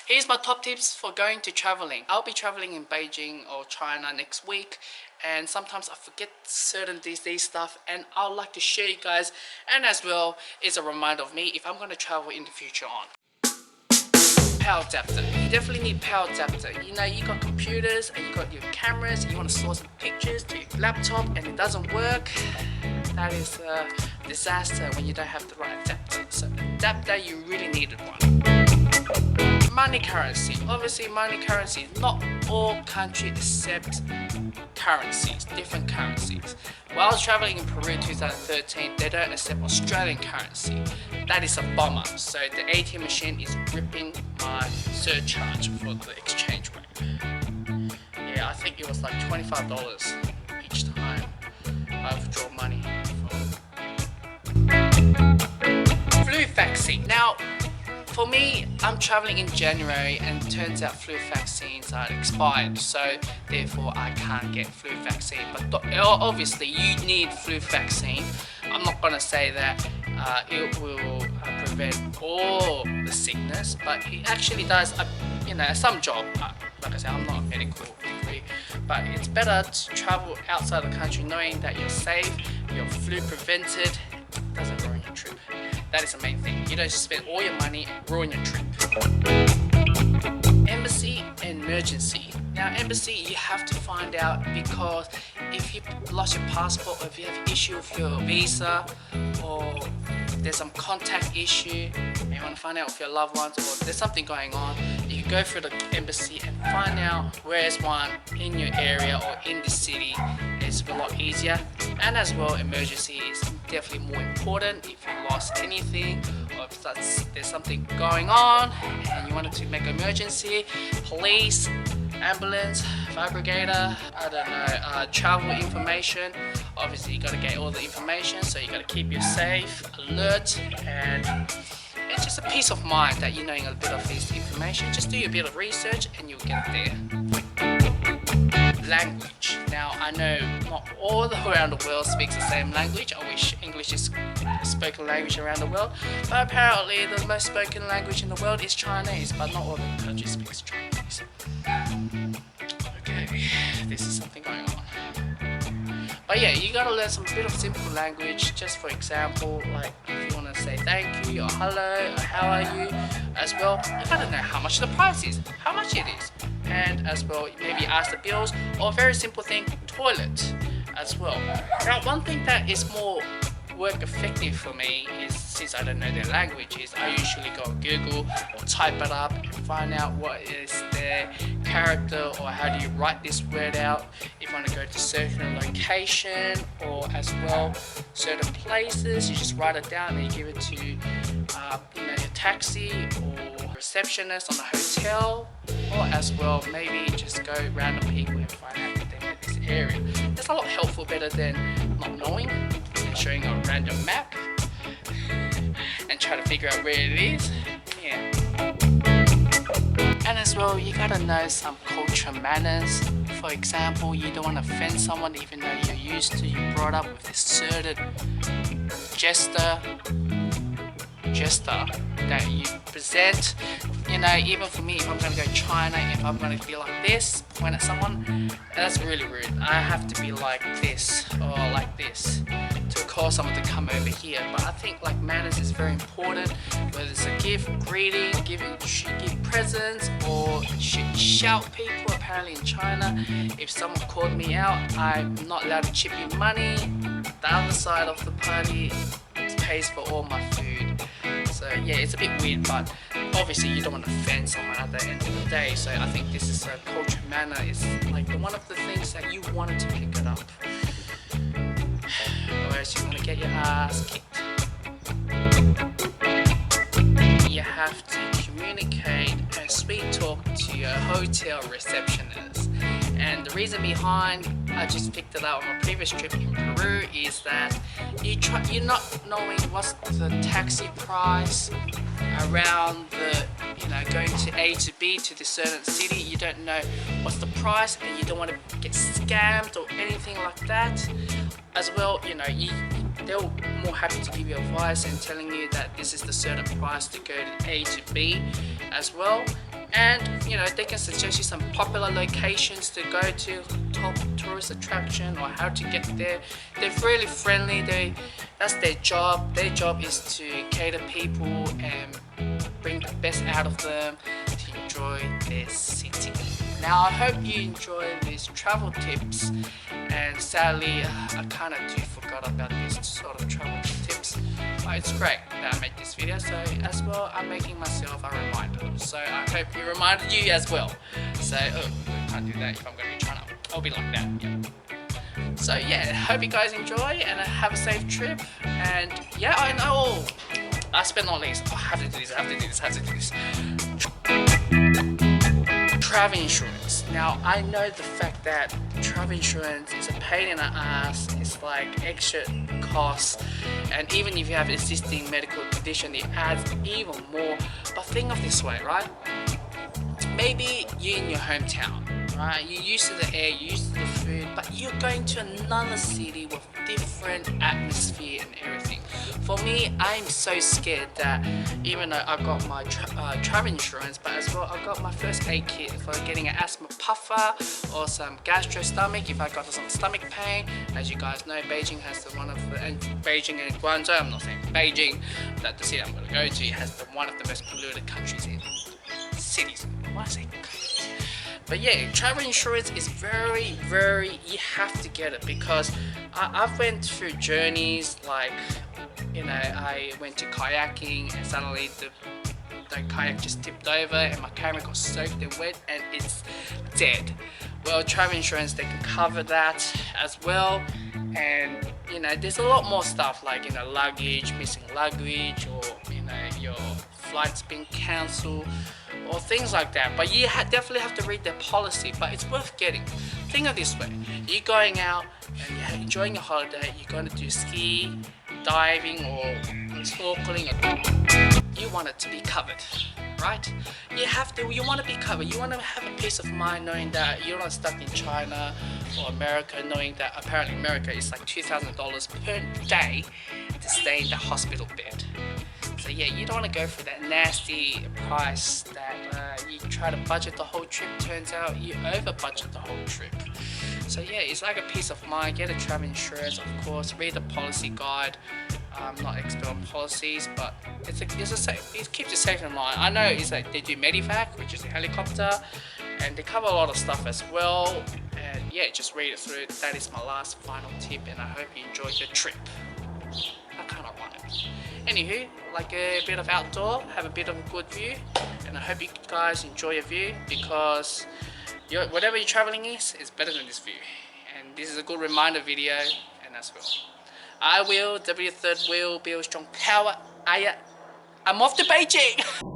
Here's my top tips for going to traveling. I'll be traveling in Beijing or China next week, and sometimes I forget certain these stuff, and I'd like to share you guys, and as well is a reminder of me if I'm going to travel in the future on. Power adapter. You definitely need power adapter. You know, you got computers and you got your cameras, you want to store some pictures to your laptop and it doesn't work. That is a disaster when you don't have the right adapter. So adapter, you really needed one. Money currency. Obviously money currency, not all countries accept currencies, different currencies. While I was traveling in Peru in 2013, they don't accept Australian currency. That is a bummer. So the ATM machine is ripping my surcharge for the exchange rate. Yeah, I think it was like $25 each time I withdraw money. Flu vaccine. Now, for me, I'm traveling in January and it turns out flu vaccines are expired, so therefore I can't get flu vaccine. But obviously you need flu vaccine. I'm not going to say that it will prevent all the sickness, but it actually does, some job. Like I said, I'm not a medical degree, but it's better to travel outside the country knowing that you're safe, you're flu prevented, it doesn't ruin your trip. That is the main thing. You don't spend all your money and ruin your trip. Embassy and emergency. Now embassy you have to find out, because if you lost your passport or if you have issue with your visa or there's some contact issue and you want to find out with your loved ones or there's something going on, you can go through the embassy and find out where is one in your area or in the city. It's a lot easier. And as well, emergency is definitely more important. If you lost anything or if there's something going on and you wanted to make an emergency, police, ambulance, fire brigader, travel information. Obviously you got to get all the information, so you got to keep you safe, alert, and it's just a peace of mind that you're knowing a bit of this information. Just do a bit of research and you'll get there. Language. Now I know not all around the world speaks the same language. I wish English is spoken language around the world, but apparently the most spoken language in the world is Chinese, but not all the countries speak Chinese. Okay, this is something going on. But yeah, you gotta learn some bit of simple language. Just for example, like if you wanna say thank you or hello or how are you, as well, you gotta know how much the price is, how much it is. And as well, maybe ask the bills, or a very simple thing, toilet as well. Now one thing that is more work effective for me is, since I don't know their language, is I usually go on Google or type it up and find out what is their character or how do you write this word out. If you want to go to certain location or as well certain places, you just write it down and you give it to your taxi or receptionist on a hotel, or as well maybe just go random people and find out that they know this area. It's a lot helpful, better than not knowing and showing a random map and try to figure out where it is. Yeah. And as well, you gotta know some culture manners. For example, you don't want to offend someone even though you're brought up with a certain gesture that you present. Even for me, if I'm gonna go to China, if I'm gonna be like this, point at someone, that's really rude. I have to be like this or like this to call someone to come over here. But I think like manners is very important, whether it's a gift, greeting, give presents, or shout people. Apparently in China, if someone called me out, I'm not allowed to chip you money. The other side of the party pays for all my food. So yeah, it's a bit weird, but obviously you don't want to offend someone at the end of the day. So I think this is a culture manner is like one of the things that you wanted to pick it up, or else you're gonna get your ass kicked. You have to communicate and sweet talk to your hotel receptionist. And the reason behind, I just picked it out on my previous trip in Peru, is that you're not knowing what's the taxi price around the, going to A to B to the certain city. You don't know what's the price and you don't want to get scammed or anything like that. As well, they're more happy to give you advice and telling you that this is the certain price to go to A to B as well. and you know, they can suggest you some popular locations to go to, top tourist attraction, or how to get there. They're really friendly. That's their job. Their job is to cater people and bring the best out of them to enjoy their city. Now I hope you enjoy these travel tips, and sadly I kind of do forgot about this sort of travel tips, but it's great that I made this video, so as well I'm making myself a reminder, so I hope it reminded you as well. So I can't do that if I'm going to be trying to, I'll be like that, yeah. So yeah, hope you guys enjoy and have a safe trip, and yeah, I know, last but not least, I have to do this. Travel insurance. Now I know the fact that travel insurance is a pain in the ass. It's like extra costs, and even if you have existing medical condition, it adds even more. But think of this way, right? Maybe you're in your hometown, right? You're used to the air, you're used to the food, but you're going to another city with different atmosphere and everything. For me, I'm so scared that even though I got my travel insurance, but as well I got my first aid kit for getting an asthma puffer or some gastro stomach if I got some stomach pain. As you guys know, Beijing has Beijing and Guangzhou, I'm not saying Beijing, that the city I'm going to go to has one of the most polluted countries in cities. Why say countries? But yeah, travel insurance is very, you have to get it, because I've went through journeys like, you know, I went to kayaking and suddenly the kayak just tipped over and my camera got soaked and wet and it's dead. Well, travel insurance, they can cover that as well. And you know, there's a lot more stuff like, you know, luggage, missing luggage, or you know, your flight's been cancelled, or things like that. But you definitely have to read their policy, but it's worth getting. Think of this way, you're going out and you're enjoying your holiday, you're going to do ski, diving or snorkeling, you want it to be covered, right? You want to be covered. You want to have a peace of mind knowing that you're not stuck in China or America, knowing that apparently America is like $2,000 per day to stay in the hospital bed. So yeah, you don't want to go for that nasty price that you try to budget the whole trip, turns out you over budget the whole trip. So yeah, it's like a peace of mind. Get a travel insurance, of course. Read the policy guide. I'm not expert on policies, but it keeps you safe in line. I know it's like they do Medivac, which is a helicopter, and they cover a lot of stuff as well. And yeah, just read it through. That is my last final tip, and I hope you enjoyed your trip. I kind of want it. Anywho, like a bit of outdoor, have a bit of a good view, and I hope you guys enjoy your view, because whatever you're traveling is better than this view. And this is a good reminder video, and as well. I will, W3rd will, build strong power. I'm off to Beijing!